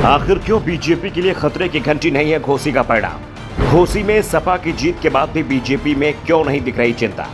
आखिर क्यों बीजेपी के लिए खतरे की घंटी नहीं है घोसी का परिणाम? घोसी में सपा की जीत के बाद भी बीजेपी में क्यों नहीं दिख रही चिंता?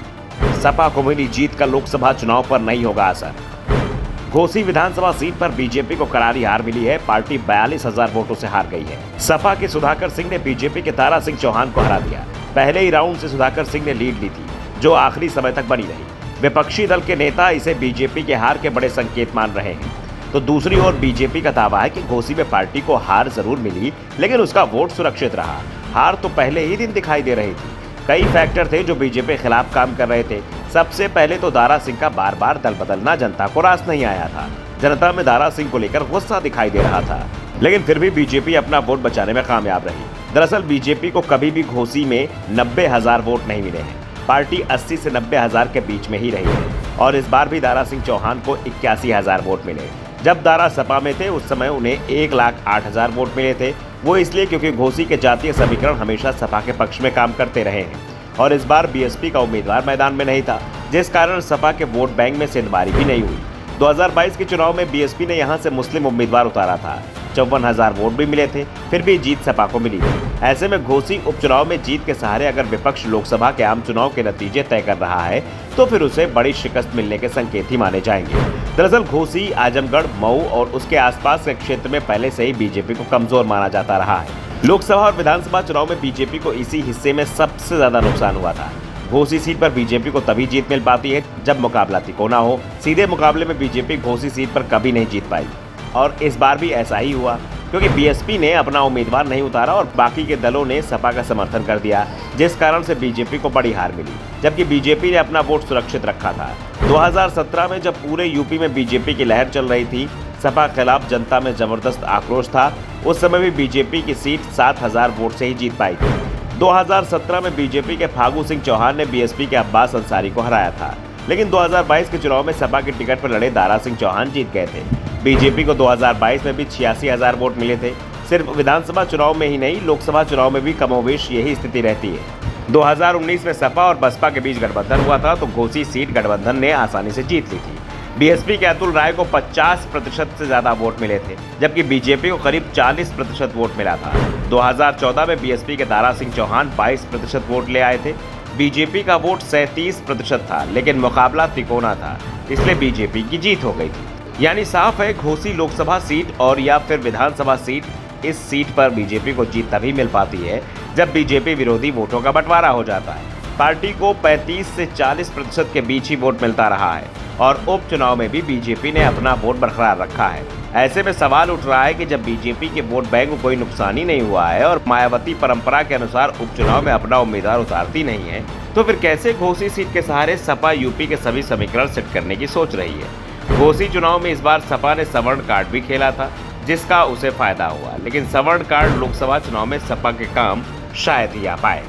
सपा को मिली जीत का लोकसभा चुनाव पर नहीं होगा असर। घोसी विधानसभा सीट पर बीजेपी को करारी हार मिली है। पार्टी 42,000 वोटों से हार गई है। सपा के सुधाकर सिंह ने बीजेपी के तारा सिंह चौहान को हरा दिया। पहले ही राउंड से सुधाकर सिंह ने लीड ली थी, जो आखिरी समय तक बनी रही। विपक्षी दल के नेता इसे बीजेपी के हार के बड़े संकेत मान रहे हैं। तो दूसरी ओर बीजेपी का दावा है कि घोसी में पार्टी को हार जरूर मिली, लेकिन उसका वोट सुरक्षित रहा। हार तो पहले ही दिन दिखाई दे रही थी। कई फैक्टर थे जो बीजेपी के खिलाफ काम कर रहे थे। सबसे पहले तो दारा सिंह का बार बार दल बदलना जनता को रास नहीं आया था। जनता में दारा सिंह को लेकर गुस्सा दिखाई दे रहा था, लेकिन फिर भी बीजेपी अपना वोट बचाने में कामयाब रही। दरअसल बीजेपी को कभी भी घोसी में 90,000 वोट नहीं मिले हैं। पार्टी 80 से 90,000 के बीच में ही रही है और इस बार भी दारा सिंह चौहान को 81,000 वोट मिले। जब दारा सपा में थे उस समय उन्हें 1,08,000 वोट मिले थे। वो इसलिए क्योंकि घोसी के जातीय समीकरण हमेशा सपा के पक्ष में काम करते रहे हैं और इस बार बीएसपी का उम्मीदवार मैदान में नहीं था, जिस कारण सपा के वोट बैंक में सेंधमारी भी नहीं हुई। 2022 के चुनाव में बीएसपी ने यहां से मुस्लिम उम्मीदवार उतारा था। 54,000 वोट भी मिले थे, फिर भी जीत सपा को मिली थी। ऐसे में घोसी उपचुनाव में जीत के सहारे अगर विपक्ष लोकसभा के आम चुनाव के नतीजे तय कर रहा है तो फिर उसे बड़ी शिकस्त मिलने के संकेत ही माने जाएंगे। दरअसल घोसी, आजमगढ़, मऊ और उसके आसपास के क्षेत्र में पहले से ही बीजेपी को कमजोर माना जाता रहा है। लोकसभा और विधानसभा चुनाव में बीजेपी को इसी हिस्से में सबसे ज्यादा नुकसान हुआ था। घोसी सीट पर बीजेपी को तभी जीत मिल पाती है जब मुकाबला तिकोना हो। सीधे मुकाबले में बीजेपी घोसी सीट पर कभी नहीं जीत पाई और इस बार भी ऐसा ही हुआ, क्योंकि बीएसपी ने अपना उम्मीदवार नहीं उतारा और बाकी के दलों ने सपा का समर्थन कर दिया, जिस कारण से बीजेपी को बड़ी हार मिली, जबकि बीजेपी ने अपना वोट सुरक्षित रखा था। 2017 में जब पूरे यूपी में बीजेपी की लहर चल रही थी, सपा के खिलाफ जनता में जबरदस्त आक्रोश था, उस समय भी बीजेपी की सीट 7,000 वोट से ही जीत पाई थी। 2017 में बीजेपी के फागू सिंह चौहान ने बीएसपी के अब्बास अंसारी को हराया था, लेकिन 2022 के चुनाव में सपा के टिकट पर लड़े दारा सिंह चौहान जीत गए थे। बीजेपी को 2022 में भी 86,000 वोट मिले थे। सिर्फ विधानसभा चुनाव में ही नहीं, लोकसभा चुनाव में भी कमोवेश यही स्थिति रहती है। 2019 में सपा और बसपा के बीच गठबंधन हुआ था तो घोसी सीट गठबंधन ने आसानी से जीत ली थी। बीएसपी के अतुल राय को 50% से ज्यादा वोट मिले थे, जबकि बीजेपी को करीब 40% वोट मिला था। 2014 में बीएसपी के दारा सिंह चौहान 22% वोट ले आए थे। बीजेपी का वोट 37% था, लेकिन मुकाबला तिकोना था, इसलिए बीजेपी की जीत हो गई थी। यानी साफ है, घोसी लोकसभा सीट और या फिर विधानसभा सीट, इस सीट पर बीजेपी को जीत तभी मिल पाती है जब बीजेपी विरोधी वोटों का बंटवारा हो जाता है। पार्टी को 35 से 40% के बीच ही वोट मिलता रहा है और उपचुनाव में भी बीजेपी ने अपना वोट बरकरार रखा है। ऐसे में सवाल उठ रहा है कि जब बीजेपी के वोट बैंक को कोई नुकसान ही नहीं हुआ है और मायावती परंपरा के अनुसार उपचुनाव में अपना उम्मीदवार उतारती नहीं है, तो फिर कैसे घोसी सीट के सहारे सपा यूपी के सभी समीकरण सेट करने की सोच रही है। घोसी चुनाव में इस बार सपा ने सवर्ण कार्ड भी खेला था, जिसका उसे फायदा हुआ, लेकिन सवर्ण कार्ड लोकसभा चुनाव में सपा के काम शायद ही आ पाए।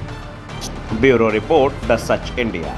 Bureau report, the such India.